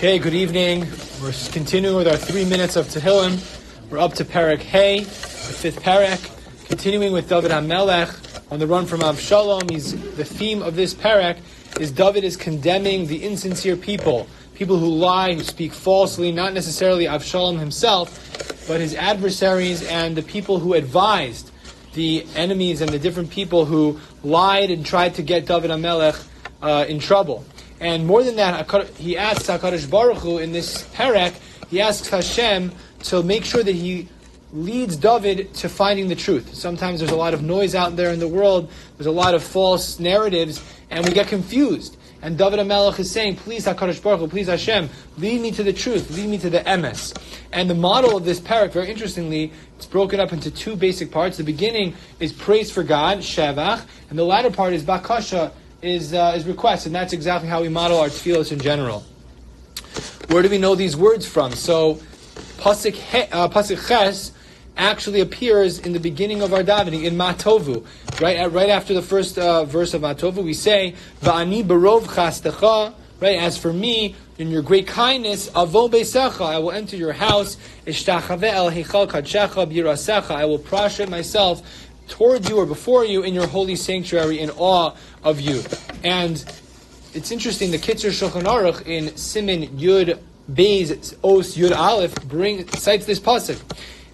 Okay, good evening. We're continuing with our 3 minutes of Tehillim. We're up to Perek Hey, the fifth Perek. Continuing with David HaMelech on the run from Avshalom. The theme of this Perek is David is condemning the insincere people who lie, who speak falsely, not necessarily Avshalom himself, but his adversaries and the people who advised the enemies and the different people who lied and tried to get David HaMelech in trouble. And more than that, he asks HaKadosh Baruch Hu in this Perek, he asks Hashem to make sure that he leads David to finding the truth. Sometimes there's a lot of noise out there in the world, there's a lot of false narratives, and we get confused. And David HaMelech is saying, please HaKadosh Baruch Hu, please Hashem, lead me to the truth, lead me to the emes. And the model of this Perek, very interestingly, it's broken up into two basic parts. The beginning is praise for God, Shevach, and the latter part is Bakasha, is request, and that's exactly how we model our tefillos in general. Where do we know these words from? So, Pasuk Ches actually appears in the beginning of our davening in Matovu, right after the first verse of Matovu. We say, "Va'ani berov chastecha." Right, as for me, in your great kindness, avo beisecha, I will enter your house. Ishtachave el heichal kadshecha b'yirasecha, I will prostrate myself toward you or before you in your holy sanctuary in awe of you. And it's interesting, the Kitzur Shulchan Aruch in Siman Yud Beis Os Yud Aleph cites this pasuk.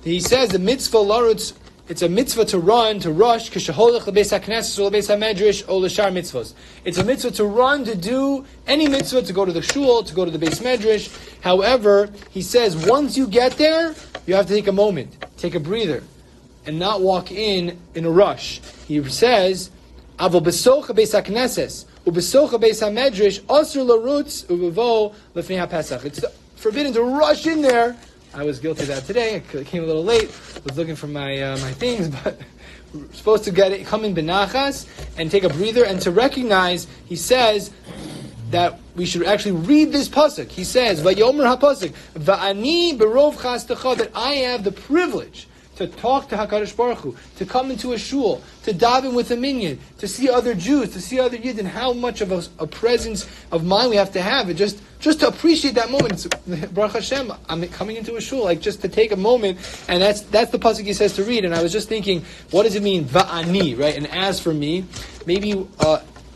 He says the mitzvah larutz, it's a mitzvah to run, to rush, kishaholech lebeis hakneses or lebeis hamedrash or l'shar mitzvos. It's a mitzvah to run, to do any mitzvah, to go to the shul, to go to the beis medrash. However, he says once you get there, you have to take a moment, take a breather, and not walk in a rush. He says, "Avo besocha beis hakneses ubesocha beis hamedrash asur larutz ubevo lefnei haPesach." It's forbidden to rush in there. I was guilty of that today. I came a little late. Was looking for my things, but we're supposed to come in benachas and take a breather and to recognize. He says that we should actually read this pasuk. He says, "Vayomer haPasuk va'ani berov chastecha," that I have the privilege to talk to HaKadosh Baruch Hu, to come into a shul, to daven with a minyan, to see other Jews, to see other Yid, and how much of a presence of mind we have to have, and just to appreciate that moment. It's, Baruch Hashem, I'm coming into a shul, like just to take a moment, and that's the pasuk he says to read. And I was just thinking, what does it mean, va'ani, right? And as for me, maybe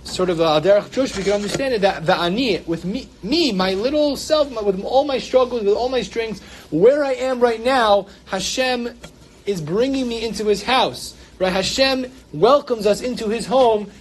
sort of derech Jewish, we can understand it that va'ani, with me, my little self, with all my struggles, with all my strengths, where I am right now, Hashem is bringing me into His house, right? Hashem welcomes us into His home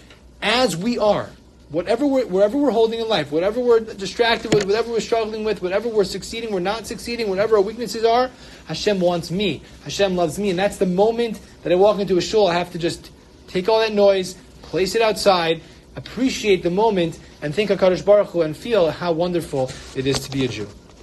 as we are. Wherever we're holding in life, whatever we're distracted with, whatever we're struggling with, whatever we're succeeding, we're not succeeding, whatever our weaknesses are, Hashem wants me. Hashem loves me. And that's the moment that I walk into a shul, I have to just take all that noise, place it outside, appreciate the moment, and think HaKadosh Baruch Hu and feel how wonderful it is to be a Jew.